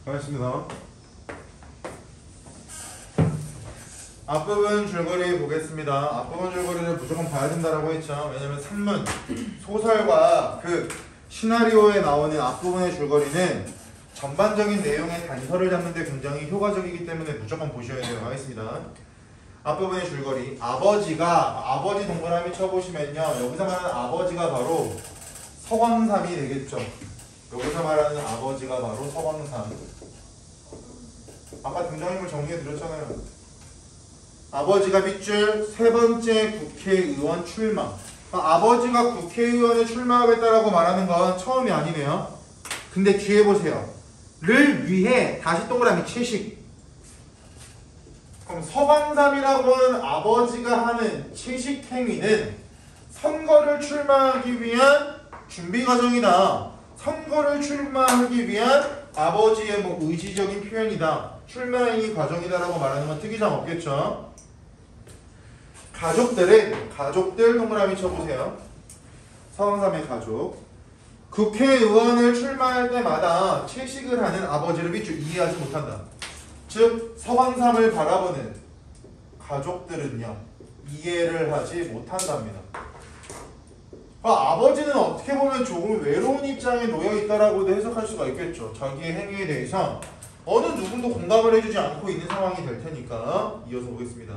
반갑습니다. 앞부분 줄거리 보겠습니다. 앞부분 줄거리를 무조건 봐야 된다라고 했죠. 왜냐면 산문, 소설과 그 시나리오에 나오는 앞부분의 줄거리는 전반적인 내용의 단서를 잡는 데 굉장히 효과적이기 때문에 무조건 보셔야 돼요. 하겠습니다. 앞부분의 줄거리. 아버지 동그라미 쳐보시면요. 여기서 말하는 아버지가 바로 서광삼이 되겠죠. 여기서 말하는 아버지가 바로 서광삼. 아까 등장인물 정리해드렸잖아요. 아버지가 빗줄 세 번째 국회의원 출마. 아버지가 국회의원에 출마하겠다라고 말하는 건 처음이 아니네요. 근데 뒤에 보세요. 를 위해 다시 동그라미 채식. 그럼 서광삼이라고 하는 아버지가 하는 채식 행위는 선거를 출마하기 위한 준비 과정이다. 선거를 출마하기 위한 아버지의 의지적인 표현이다. 출마행위 과정이다라고 말하는 건 특이점 없겠죠. 가족들 동그라미 쳐보세요. 서광삼의 가족. 국회의원을 출마할 때마다 채식을 하는 아버지를 빗줄 이해하지 못한다. 즉 서광삼을 바라보는 가족들은요 이해를 하지 못한답니다. 아버지는 어떻게 보면 조금 외로운 입장에 놓여 있다라고도 해석할 수가 있겠죠. 자기의 행위에 대해서 어느 누구도 공감을 해주지 않고 있는 상황이 될 테니까 이어서 보겠습니다.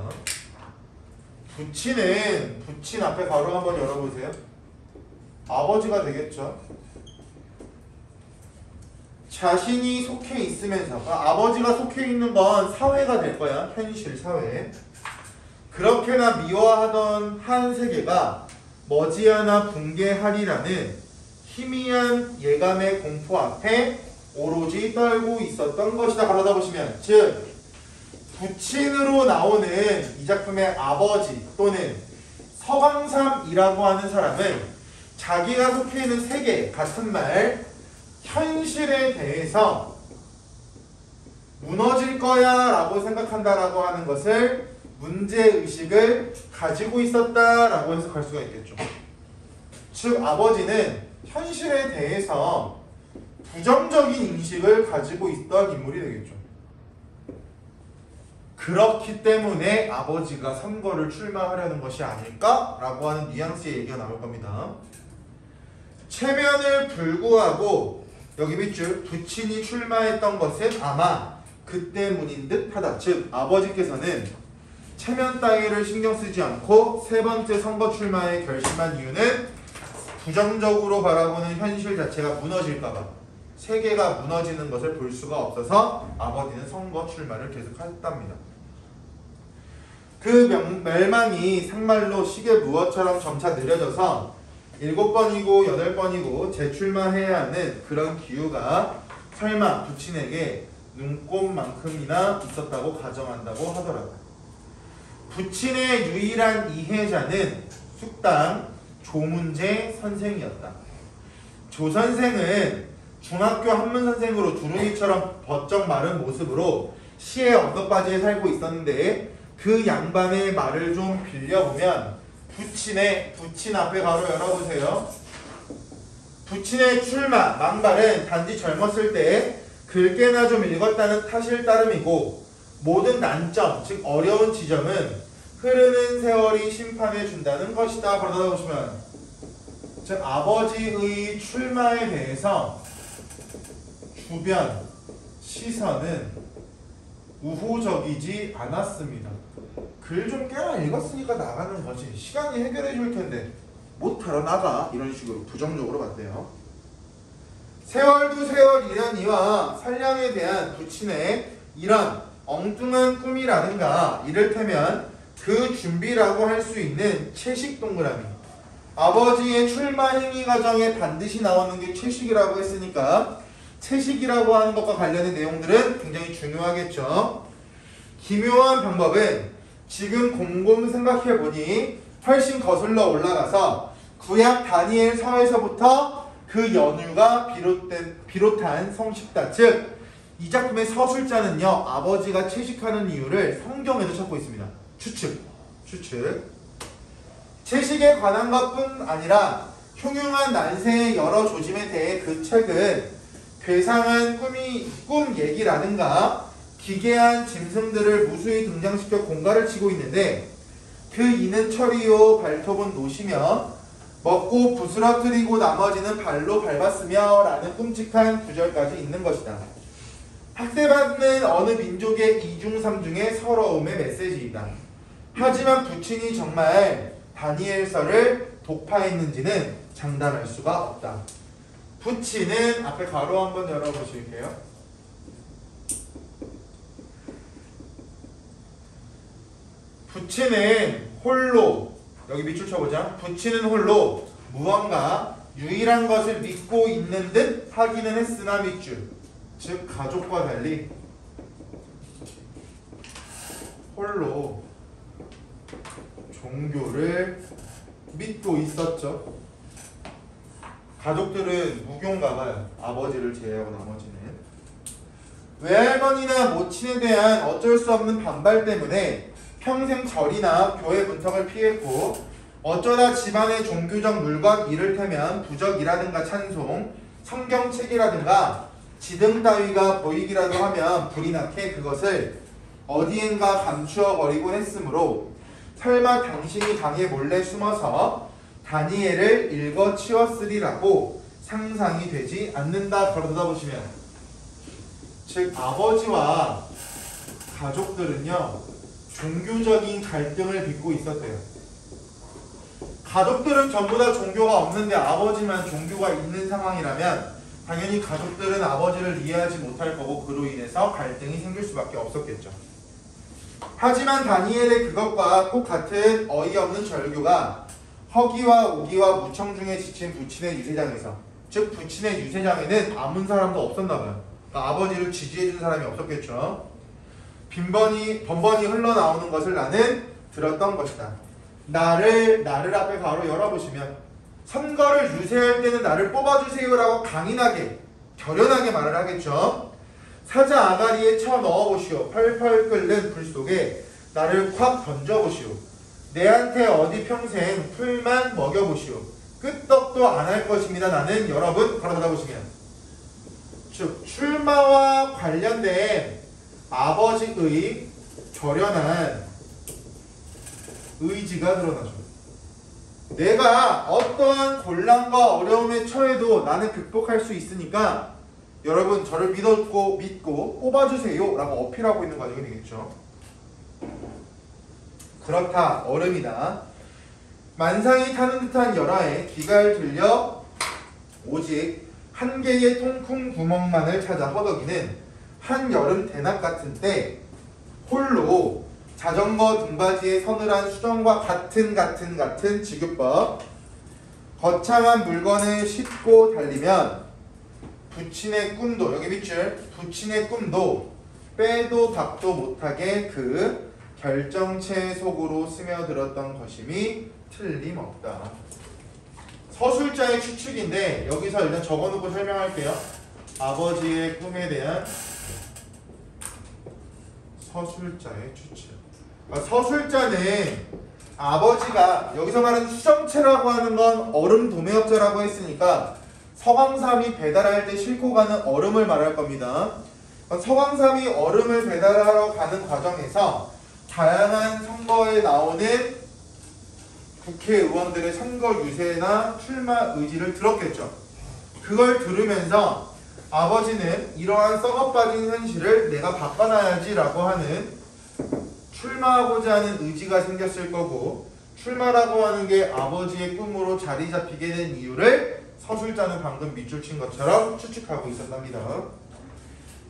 부친 앞에 가로 한번 열어보세요. 아버지가 되겠죠. 자신이 속해 있으면서 아버지가 속해 있는 건 사회가 될 거야. 현실 사회. 그렇게나 미워하던 한 세계가 머지않아 붕괴하리라는 희미한 예감의 공포 앞에 오로지 떨고 있었던 것이다. 가로다 보시면 즉 부친으로 나오는 이 작품의 아버지 또는 서광삼이라고 하는 사람은 자기가 속해 있는 세계 같은 말 현실에 대해서 무너질 거야 라고 생각한다라고 하는 것을 문제의식을 가지고 있었다라고 해석할 수가 있겠죠. 즉 아버지는 현실에 대해서 부정적인 인식을 가지고 있던 인물이 되겠죠. 그렇기 때문에 아버지가 선거를 출마하려는 것이 아닐까라고 하는 뉘앙스의 얘기가 나올 겁니다. 체면을 불구하고 여기 밑줄 부친이 출마했던 것은 아마 그 때문인 듯하다. 즉 아버지께서는 체면 따위를 신경 쓰지 않고 세 번째 선거 출마에 결심한 이유는 부정적으로 바라보는 현실 자체가 무너질까봐 세계가 무너지는 것을 볼 수가 없어서 아버지는 선거 출마를 계속했답니다. 그 멸망이 상말로 시계 무엇처럼 점차 느려져서 7번이고 8번이고 재출마해야 하는 그런 기우가 설마 부친에게 눈꼽만큼이나 있었다고 가정한다고 하더라고요. 부친의 유일한 이해자는 숙당 조문재 선생이었다. 조 선생은 중학교 한문선생으로 두루미처럼 버쩍 마른 모습으로 시의 언덕바지에 살고 있었는데 그 양반의 말을 좀 빌려보면 부친 앞에 바로 열어보세요. 부친의 출마, 망발은 단지 젊었을 때 글깨나 좀 읽었다는 탓일 따름이고 모든 난점, 즉 어려운 지점은 흐르는 세월이 심판해 준다는 것이다. 그러다 보시면 즉 아버지의 출마에 대해서 주변 시선은 우호적이지 않았습니다. 글 좀 꽤나 읽었으니까 나가는 거지. 시간이 해결해 줄 텐데 못하러 나가. 이런 식으로 부정적으로 봤대요. 세월도 세월이려니와 선량에 대한 부친의 이런 엉뚱한 꿈이라든가 이를테면 그 준비라고 할 수 있는 채식 동그라미. 아버지의 출마 행위 과정에 반드시 나오는 게 채식이라고 했으니까 채식이라고 하는 것과 관련된 내용들은 굉장히 중요하겠죠. 기묘한 방법은 지금 곰곰 생각해보니 훨씬 거슬러 올라가서 구약 다니엘 서에서부터 그 연유가 비롯한 성식다. 즉 이 작품의 서술자는요 아버지가 채식하는 이유를 성경에서 찾고 있습니다. 추측. 채식에 관한 것뿐 아니라 흉흉한 난세의 여러 조짐에 대해 그 책은 괴상한 꿈 얘기라든가 기괴한 짐승들을 무수히 등장시켜 공갈을 치고 있는데 그 이는 철이요 발톱은 노시며 먹고 부스러뜨리고 나머지는 발로 밟았으며 라는 끔찍한 구절까지 있는 것이다. 학대받는 어느 민족의 이중삼중의 서러움의 메시지이다. 하지만 부친이 정말 다니엘서를 독파했는지는 장담할 수가 없다. 부친은 앞에 가로 한번 열어보실게요. 부친은 홀로, 여기 밑줄 쳐보자. 부친은 홀로 무언가 유일한 것을 믿고 있는 듯 하기는 했으나 밑줄, 즉 가족과 달리 홀로 종교를 믿고 있었죠. 가족들은 무교인가 봐요. 아버지를 제외하고 나머지는. 외할머니나 모친에 대한 어쩔 수 없는 반발 때문에 평생 절이나 교회 문턱을 피했고 어쩌다 집안의 종교적 물건, 이를테면 부적이라든가 찬송, 성경책이라든가 지등 따위가 보이기라도 하면 불이 나게 그것을 어디엔가 감추어 버리곤 했으므로 설마 당신이 방에 몰래 숨어서 다니엘을 읽어 치웠으리라고 상상이 되지 않는다. 걸어다 보시면, 즉 아버지와 가족들은요 종교적인 갈등을 빚고 있었대요. 가족들은 전부 다 종교가 없는데 아버지만 종교가 있는 상황이라면 당연히 가족들은 아버지를 이해하지 못할 거고 그로 인해서 갈등이 생길 수밖에 없었겠죠. 하지만 다니엘의 그것과 똑 같은 어이없는 절교가 허기와 오기와 무청중에 지친 부친의 유세장에서, 즉 부친의 유세장에는 아무 사람도 없었나 봐요. 그러니까 아버지를 지지해준 사람이 없었겠죠. 번번이 흘러나오는 것을 나는 들었던 것이다. 나를 앞에 가로 열어보시면, 선거를 유세할 때는 나를 뽑아주세요라고 강인하게 결연하게 말을 하겠죠. 사자 아가리에 쳐 넣어보시오. 펄펄 끓는 불 속에 나를 확 던져보시오. 내한테 어디 평생 풀만 먹여보시오. 끄떡도 안 할 것입니다. 나는. 여러분 걸어다 보시면, 즉 출마와 관련된 아버지의 결연한 의지가 드러나죠. 내가 어떠한 곤란과 어려움에 처해도 나는 극복할 수 있으니까 여러분 저를 믿고 뽑아주세요 라고 어필하고 있는 과정이 되겠죠. 그렇다 얼음이다. 만상이 타는 듯한 열화에 귀가 들려 오직 한 개의 통큰 구멍만을 찾아 허덕이는 한여름 대낮 같은 때 홀로 자전거 등받이에 서늘한 수정과 같은 지급법, 거창한 물건을 싣고 달리면 부친의 꿈도, 여기 밑줄, 부친의 꿈도 빼도 박도 못하게 그 결정체 속으로 스며들었던 것임이 틀림없다. 서술자의 추측인데 여기서 일단 적어놓고 설명할게요. 아버지의 꿈에 대한 서술자의 추측. 서술자는 아버지가, 여기서 말하는 수정체라고 하는 건 얼음 도매업자라고 했으니까 서광삼이 배달할 때 싣고 가는 얼음을 말할 겁니다. 서광삼이 얼음을 배달하러 가는 과정에서 다양한 선거에 나오는 국회의원들의 선거 유세나 출마 의지를 들었겠죠. 그걸 들으면서 아버지는 이러한 썩어빠진 현실을 내가 바꿔놔야지 라고 하는 출마하고자 하는 의지가 생겼을 거고, 출마라고 하는 게 아버지의 꿈으로 자리 잡히게 된 이유를 서술자는 방금 밑줄 친 것처럼 추측하고 있었답니다.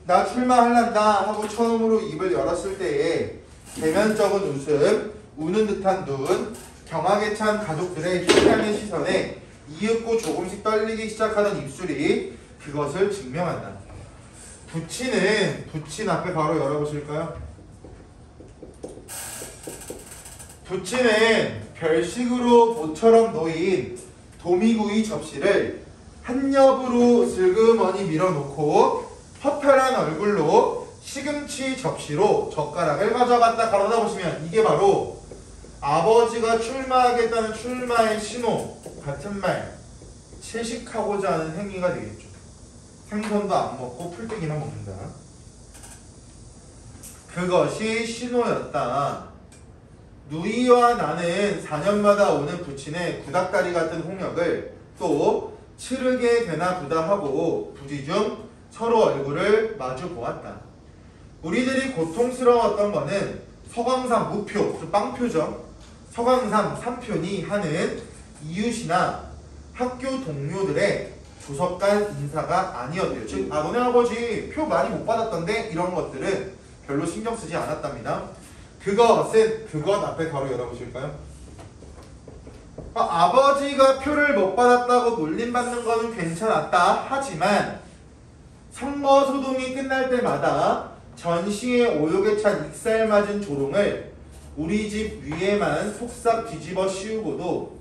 나 출마할란다 하고 처음으로 입을 열었을 때에 대면적인 웃음, 우는 듯한 눈, 경악에 찬 가족들의 희망의 시선에 이윽고 조금씩 떨리기 시작하던 입술이 그것을 증명한다. 부친 앞에 바로 열어보실까요? 부친은 별식으로 모처럼 놓인 도미구이 접시를 한 옆으로 슬그머니 밀어놓고 허탈한 얼굴로 시금치 접시로 젓가락을 가져갔다. 가로다 보시면 이게 바로 아버지가 출마하겠다는 출마의 신호 같은 말, 채식하고자 하는 행위가 되겠죠. 생선도 안 먹고 풀떼기만 먹는다. 그것이 신호였다. 누이와 나는 4년마다 오는 부친의 구닥다리 같은 홍역을 또 치르게 되나 보다 하고 부지중 서로 얼굴을 마주 보았다. 우리들이 고통스러웠던 거는 서광삼 무표, 그 빵표죠. 서광삼 삼표니 하는 이웃이나 학교 동료들의 조석간 인사가 아니었대요. 즉, 너네 아버지 표 많이 못 받았던데 이런 것들은 별로 신경 쓰지 않았답니다. 그것 앞에 바로 열어보실까요? 아버지가 표를 못 받았다고 놀림받는 거는 괜찮았다. 하지만 선거 소동이 끝날 때마다 전시의 오욕에 찬 익살 맞은 조롱을 우리 집 위에만 속삭 뒤집어 씌우고도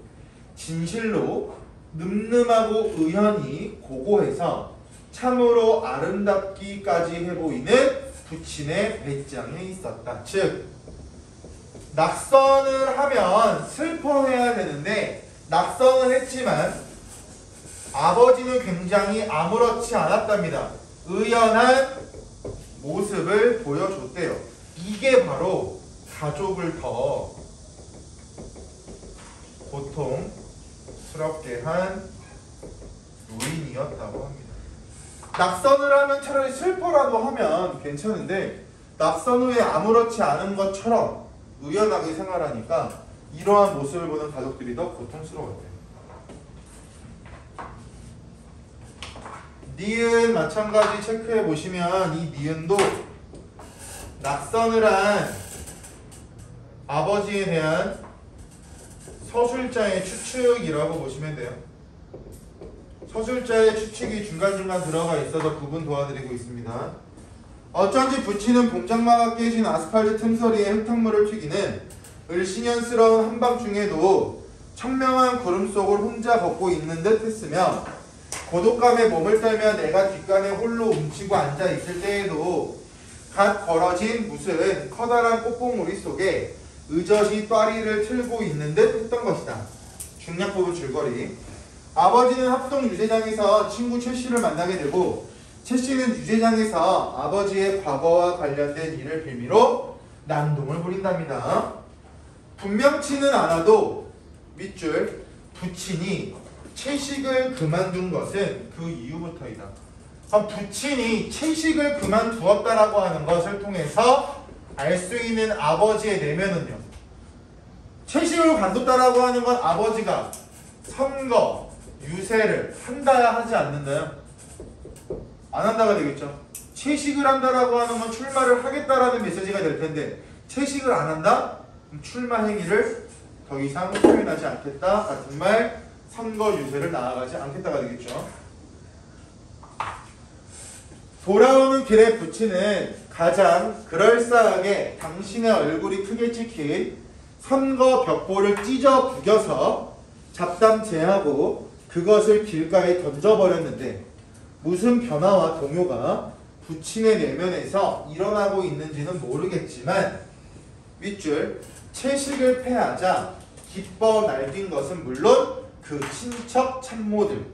진실로 늠름하고 의연히 고고해서 참으로 아름답기까지 해보이는 부친의 배짱에 있었다. 즉, 낙선을 하면 슬퍼해야 되는데 낙선을 했지만 아버지는 굉장히 아무렇지 않았답니다. 의연한 모습을 보여줬대요. 이게 바로 가족을 더 고통스럽게 한 요인이었다고 합니다. 낙선을 하면 차라리 슬퍼라도 하면 괜찮은데 낙선 후에 아무렇지 않은 것처럼 의연하게 생활하니까 이러한 모습을 보는 가족들이 더 고통스러웠대요. 니은 마찬가지 체크해 보시면 이 니은도 낙선을 한 아버지에 대한 서술자의 추측이라고 보시면 돼요. 서술자의 추측이 중간중간 들어가 있어서 구분 도와드리고 있습니다. 어쩐지 부친은 봉장마가 깨진 아스팔트 틈서리에 흙탕물을 튀기는 을씨년스러운 한밤중에도 청명한 구름 속을 혼자 걷고 있는 듯 했으며 고독감에 몸을 떨며 내가 뒷간에 홀로 움치고 앉아있을 때에도 갓 벌어진 무슨 커다란 꽃봉오리 속에 의젓이 또아리를 틀고 있는 듯 했던 것이다. 중략 부분 줄거리. 아버지는 합동 유세장에서 친구 최씨를 만나게 되고 최씨는 유세장에서 아버지의 과거와 관련된 일을 빌미로 난동을 부린답니다. 분명치는 않아도 밑줄 부친이 채식을 그만둔 것은 그 이후부터이다. 부친이 채식을 그만두었다라고 하는 것을 통해서 알 수 있는 아버지의 내면은요. 채식을 관뒀다라고 하는 건 아버지가 선거, 유세를 한다야 하지 않는다요? 안 한다가 되겠죠. 채식을 한다라고 하는 건 출마를 하겠다라는 메시지가 될 텐데 채식을 안 한다? 그럼 출마 행위를 더 이상 표현하지 않겠다 같은 말, 선거 유세를 나아가지 않겠다가 되겠죠. 돌아오는 길에 부친은 가장 그럴싸하게 당신의 얼굴이 크게 찍힌 선거 벽보를 찢어 부겨서 잡담체하고 그것을 길가에 던져버렸는데 무슨 변화와 동요가 부친의 내면에서 일어나고 있는지는 모르겠지만 밑줄 채식을 패하자 기뻐 날뛴 것은 물론 그 친척 참모들.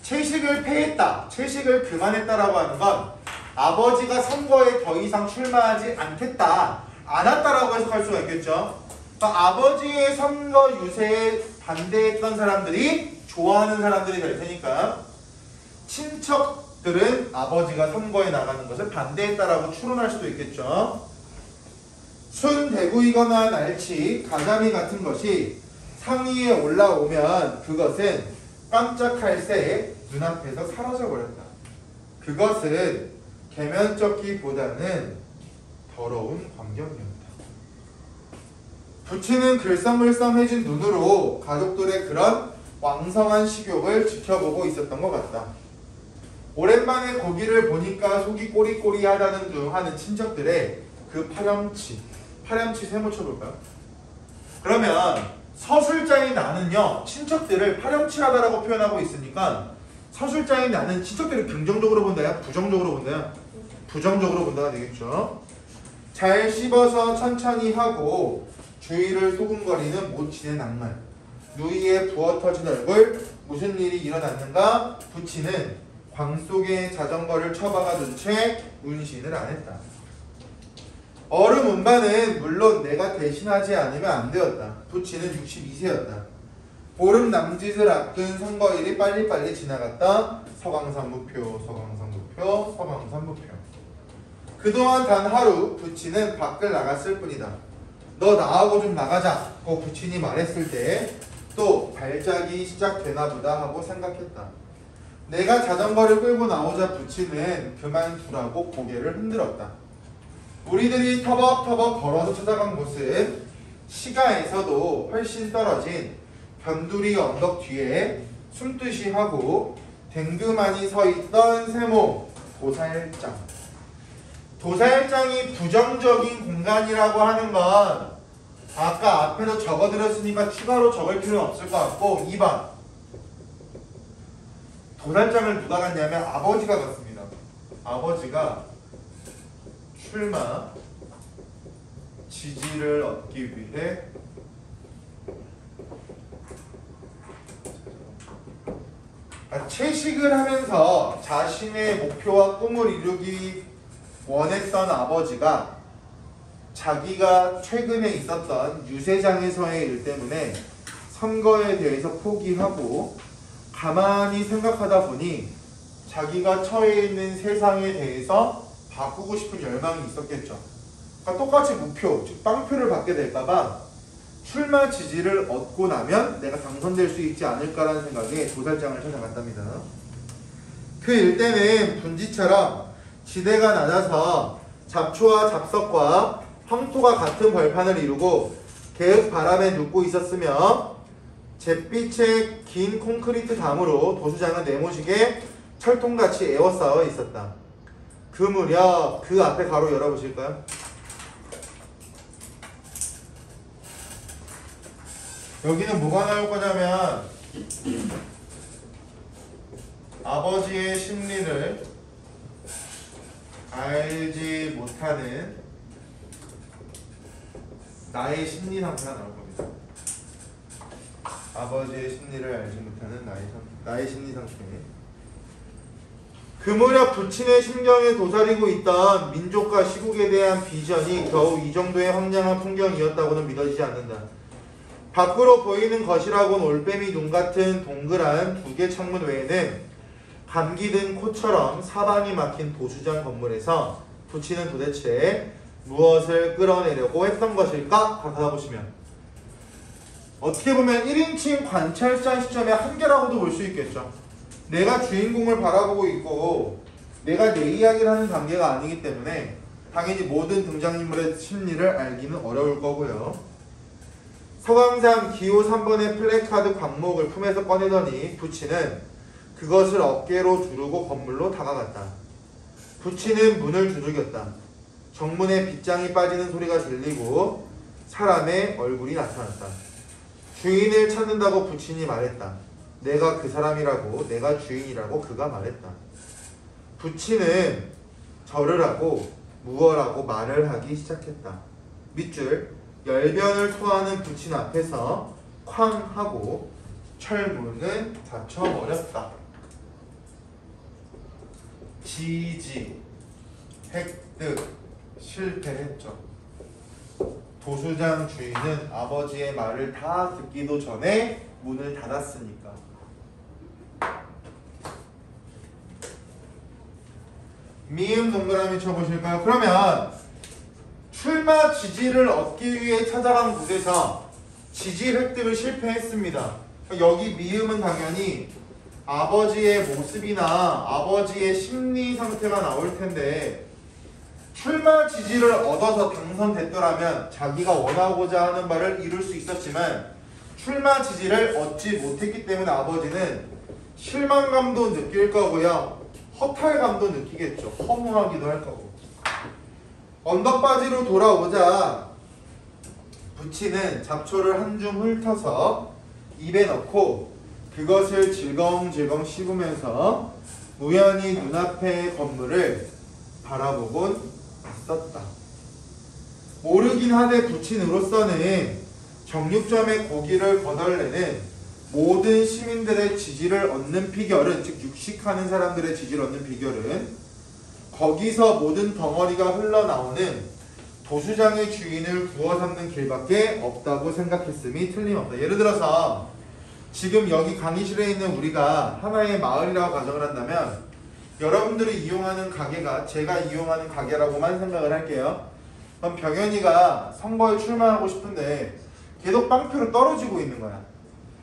채식을 패했다, 채식을 그만했다라고 하는 건 아버지가 선거에 더 이상 출마하지 않겠다, 않았다라고 해석할 수가 있겠죠. 그러니까 아버지의 선거 유세에 반대했던 사람들이 좋아하는 사람들이 될 테니까 친척들은 아버지가 선거에 나가는 것을 반대했다라고 추론할 수도 있겠죠. 순 대구이거나 날치, 가자미 같은 것이 상위에 올라오면 그것은 깜짝할 새에 눈앞에서 사라져버렸다. 그것은 계면쩍기보다는 더러운 광경이었다. 부친은 글썽글썽해진 눈으로 가족들의 그런 왕성한 식욕을 지켜보고 있었던 것 같다. 오랜만에 고기를 보니까 속이 꼬리꼬리하다는 둥 하는 친척들의 그 파렴치 세모 쳐볼까요? 그러면 서술자인 나는요, 친척들을 파렴치하다라고 표현하고 있으니까 서술자인 나는 친척들을 긍정적으로 본다야? 부정적으로 본다야? 부정적으로 본다가 되겠죠. 잘 씹어서 천천히 하고 주위를 소금거리는 모친의 낭만. 누이의 부어터진 얼굴, 무슨 일이 일어났는가? 부친은 광 속에 자전거를 처박아둔 채 운신을 안 했다. 얼음 운반은 물론 내가 대신하지 않으면 안 되었다. 부치는 62세였다. 보름 남짓을 앞둔 선거일이 빨리빨리 지나갔다. 서강산 무표, 서강산 무표, 서강산 무표. 그동안 단 하루 부치는 밖을 나갔을 뿐이다. 너 나하고 좀 나가자고 부친이 말했을 때 또 발작이 시작되나 보다 하고 생각했다. 내가 자전거를 끌고 나오자 부친은 그만두라고 고개를 흔들었다. 우리들이 터벅터벅 걸어서 찾아간 곳은 시가에서도 훨씬 떨어진 변두리 언덕 뒤에 숨듯이 하고 댕그만이 서있던 세모 도살장. 도살장이 부정적인 공간이라고 하는 건 아까 앞에서 적어드렸으니까 추가로 적을 필요는 없을 것 같고 2번 도살장을 누가 갔냐면 아버지가 갔습니다. 아버지가 출마 지지를 얻기 위해 채식을 하면서 자신의 목표와 꿈을 이루기 원했던 아버지가 자기가 최근에 있었던 유세장에서의 일 때문에 선거에 대해서 포기하고 가만히 생각하다 보니 자기가 처해 있는 세상에 대해서 바꾸고 싶은 열망이 있었겠죠. 그러니까 똑같이 무표, 즉 빵표를 받게 될까봐 출마 지지를 얻고 나면 내가 당선될 수 있지 않을까라는 생각에 도살장을 찾아갔답니다. 그 일대는 분지처럼 지대가 낮아서 잡초와 잡석과 황토가 같은 벌판을 이루고 개읍 바람에 눕고 있었으며 잿빛의 긴 콘크리트 담으로 도수장은 네모지게 철통같이 에워싸여 있었다. 그 무렵 그 앞에 가로 열어보실까요? 여기는 뭐가 나올 거냐면 아버지의 심리를 알지 못하는 나의 심리 상태가 나올 겁니다. 아버지의 심리를 알지 못하는 나의 심리 상태. 그 무렵 부친의 심경에 도사리고 있던 민족과 시국에 대한 비전이 겨우 이 정도의 황량한 풍경이었다고는 믿어지지 않는다. 밖으로 보이는 것이라곤 올빼미 눈 같은 동그란 2개 창문 외에는 감기 든 코처럼 사방이 막힌 도수장 건물에서 부친은 도대체 무엇을 끌어내려고 했던 것일까? 받아보시면 어떻게 보면 1인칭 관찰자 시점의 한계라고도 볼 수 있겠죠. 내가 주인공을 바라보고 있고 내가 내 이야기를 하는 단계가 아니기 때문에 당연히 모든 등장인물의 심리를 알기는 어려울 거고요. 서강산 기호 3번의 플래카드 광목을 품에서 꺼내더니 부친은 그것을 어깨로 두르고 건물로 다가갔다. 부친은 문을 두들겼다. 정문에 빗장이 빠지는 소리가 들리고 사람의 얼굴이 나타났다. 주인을 찾는다고 부친이 말했다. 내가 그 사람이라고, 내가 주인이라고 그가 말했다. 부친은 절을 하고 무어라고 말을 하기 시작했다. 밑줄 열변을 토하는 부친 앞에서 쾅 하고 철문은 닫혀버렸다. 지지, 획득, 실패했죠. 도수장 주인은 아버지의 말을 다 듣기도 전에 문을 닫았으니까. 미음 동그라미 쳐보실까요? 그러면 출마 지지를 얻기 위해 찾아간 곳에서 지지 획득을 실패했습니다. 여기 미음은 당연히 아버지의 모습이나 아버지의 심리 상태가 나올 텐데 출마 지지를 얻어서 당선됐더라면 자기가 원하고자 하는 바를 이룰 수 있었지만 출마 지지를 얻지 못했기 때문에 아버지는 실망감도 느낄 거고요. 허탈감도 느끼겠죠. 허무하기도 할 거고. 언덕바지로 돌아오자 부치는 잡초를 한 줌 훑어서 입에 넣고 그것을 질겅질겅 씹으면서 우연히 눈앞의 건물을 바라보곤 있었다. 모르긴 하되 부친으로서는 정육점의 고기를 거덜내는 모든 시민들의 지지를 얻는 비결은, 즉 육식하는 사람들의 지지를 얻는 비결은 거기서 모든 덩어리가 흘러나오는 도수장의 주인을 구워 삼는 길밖에 없다고 생각했음이 틀림없다. 예를 들어서 지금 여기 강의실에 있는 우리가 하나의 마을이라고 가정을 한다면 여러분들이 이용하는 가게가 제가 이용하는 가게라고만 생각을 할게요. 그럼 병현이가 선거에 출마하고 싶은데 계속 빵표로 떨어지고 있는 거야.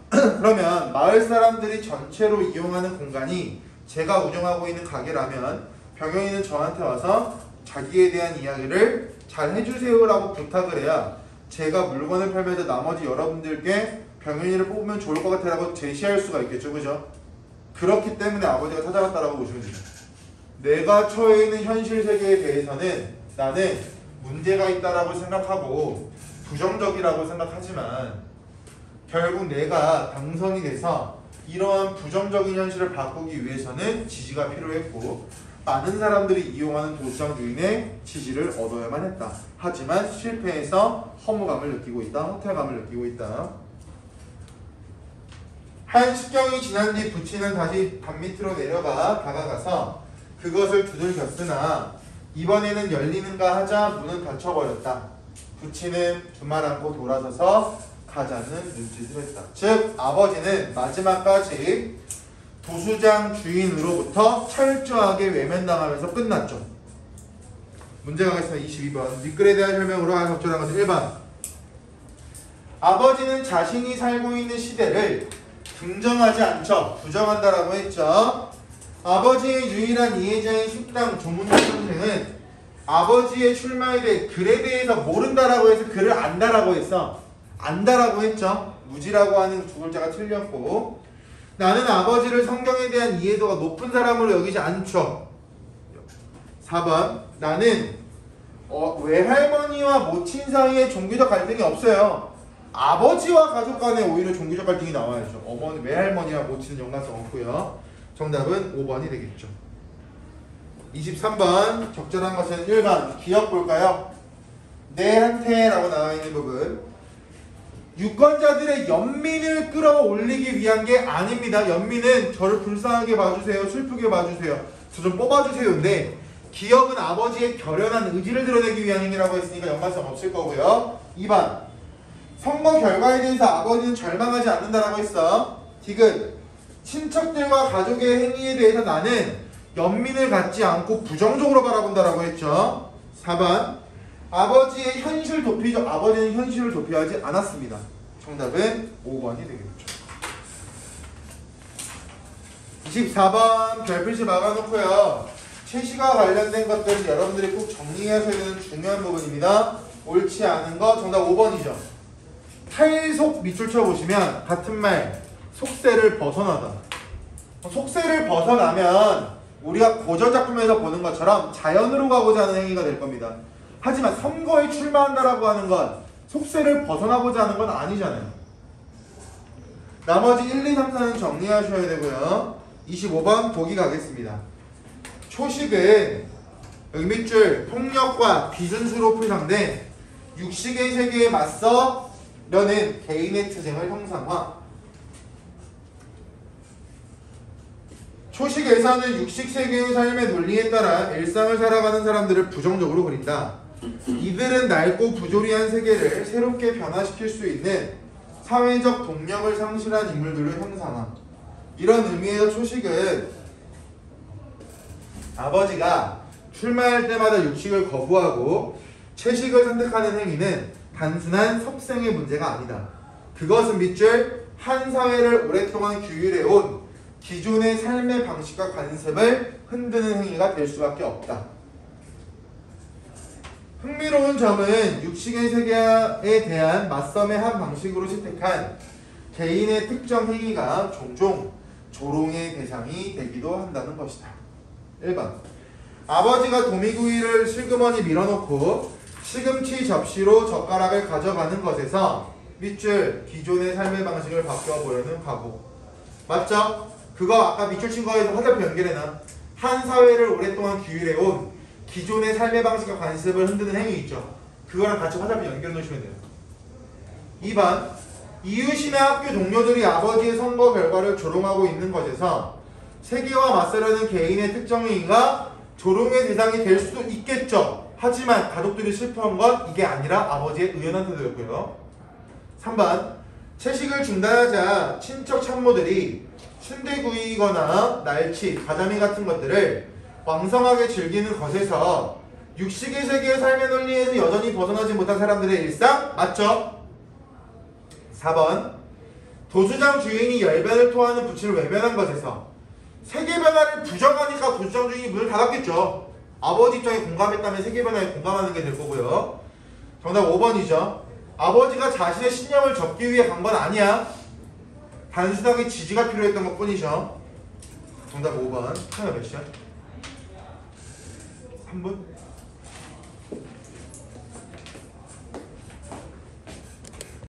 그러면 마을 사람들이 전체로 이용하는 공간이 제가 운영하고 있는 가게라면 병현이는 저한테 와서 자기에 대한 이야기를 잘 해주세요라고 부탁을 해야 제가 물건을 팔면서 나머지 여러분들께 병현이를 뽑으면 좋을 것 같아라고 제시할 수가 있겠죠, 그죠? 그렇기 때문에 아버지가 찾아갔다라고 보시면 되죠. 내가 처해 있는 현실 세계에 대해서는 나는 문제가 있다라고 생각하고 부정적이라고 생각하지만 결국 내가 당선이 돼서 이러한 부정적인 현실을 바꾸기 위해서는 지지가 필요했고 많은 사람들이 이용하는 도시장 주인의 지지를 얻어야만 했다. 하지만 실패해서 허무감을 느끼고 있다. 허탈감을 느끼고 있다. 한 식경이 지난 뒤 부치는 다시 반 밑으로 내려가 다가가서 그것을 두들겼으나 이번에는 열리는가 하자 문은 닫혀버렸다. 부치는 두 말 안고 돌아서서 가자는 눈짓을 했다. 즉 아버지는 마지막까지 도수장 주인으로부터 철저하게 외면당하면서 끝났죠. 문제 가겠습니다. 22번 밑글에 대한 설명으로 적절한 것은 1번 아버지는 자신이 살고 있는 시대를 긍정하지 않죠. 부정한다라고 했죠. 아버지의 유일한 이해자인 식당 조문현 선생은 아버지의 출마에 대해 글에 대해서 모른다라고 해서 글을 안다라고 했어. 안다라고 했죠. 무지라고 하는 두 글자가 틀렸고 나는 아버지를 성경에 대한 이해도가 높은 사람으로 여기지 않죠. 4번 나는 외할머니와 모친 사이에 종교적 갈등이 없어요. 아버지와 가족 간에 오히려 종교적 갈등이 나와야죠. 외할머니와 모친은 연관성 없고요. 정답은 5번이 되겠죠. 23번 적절한 것은 1번 기억 볼까요? 내한테 라고 나와 있는 부분 유권자들의 연민을 끌어올리기 위한 게 아닙니다. 연민은 저를 불쌍하게 봐주세요. 슬프게 봐주세요. 저 좀 뽑아주세요인데 기억은 아버지의 결연한 의지를 드러내기 위한 행위라고 했으니까 연관성 없을 거고요. 2번 선거 결과에 대해서 아버지는 절망하지 않는다라고 했어. 디귿 친척들과 가족의 행위에 대해서 나는 연민을 갖지 않고 부정적으로 바라본다라고 했죠. 4번 아버지의 현실 도피죠. 아버지는 현실을 도피하지 않았습니다. 정답은 5번이 되겠죠. 24번 별빛이 막아놓고요. 채시가 관련된 것들은 여러분들이 꼭 정리하셔야 되는 중요한 부분입니다. 옳지 않은 거 정답 5번이죠. 탈속 밑줄 쳐보시면 같은 말 속세를 벗어나다. 속세를 벗어나면 우리가 고전작품에서 보는 것처럼 자연으로 가고자 하는 행위가 될 겁니다. 하지만 선거에 출마한다라고 하는 건 속세를 벗어나고자 하는 건 아니잖아요. 나머지 1, 2, 3, 4는 정리하셔야 되고요. 25번 보기 가겠습니다. 초식은 여기 밑줄 폭력과 비준수로 풀상된 육식의 세계에 맞서려는 개인의 특징을 형상화. 초식에서는 육식 세계의 삶의 논리에 따라 일상을 살아가는 사람들을 부정적으로 그린다. 이들은 낡고 부조리한 세계를 새롭게 변화시킬 수 있는 사회적 동력을 상실한 인물들을 형상화. 이런 의미에서 초식은 아버지가 출마할 때마다 육식을 거부하고 채식을 선택하는 행위는 단순한 섭생의 문제가 아니다. 그것은 밑줄 한 사회를 오랫동안 규율해온 기존의 삶의 방식과 관습을 흔드는 행위가 될 수밖에 없다. 흥미로운 점은 육식의 세계에 대한 맞섬의 한 방식으로 채택한 개인의 특정 행위가 종종 조롱의 대상이 되기도 한다는 것이다. 1번 아버지가 도미구이를 슬그머니 밀어놓고 시금치 접시로 젓가락을 가져가는 것에서 밑줄 기존의 삶의 방식을 바꿔보려는 각오. 맞죠? 그거 아까 밑줄 친 거에서 화살표 연결해놔. 한 사회를 오랫동안 규율해온 기존의 삶의 방식과 관습을 흔드는 행위 있죠. 그거랑 같이 화살표 연결해 놓으시면 돼요. 2번 이웃이나 학교 동료들이 아버지의 선거 결과를 조롱하고 있는 것에서 세계와 맞서려는 개인의 특정 행위가 조롱의 대상이 될 수도 있겠죠. 하지만 가족들이 실패한 건 이게 아니라 아버지의 의연한 태도였고요. 3번 채식을 중단하자 친척 참모들이 순대구이거나 날치, 가자미 같은 것들을 왕성하게 즐기는 것에서 육식의 세계의 삶의 논리에서 여전히 벗어나지 못한 사람들의 일상 맞죠? 4번 도주장 주인이 열변을 토하는 부친을 외면한 것에서 세계 변화를 부정하니까 도주장 주인이 문을 닫았겠죠. 아버지 입장에 공감했다면 세계 변화에 공감하는 게 될 거고요. 정답 5번이죠. 아버지가 자신의 신념을 접기 위해 간 건 아니야. 단순하게 지지가 필요했던 것 뿐이죠. 정답 5번. 타이머 몇 시야? 3분?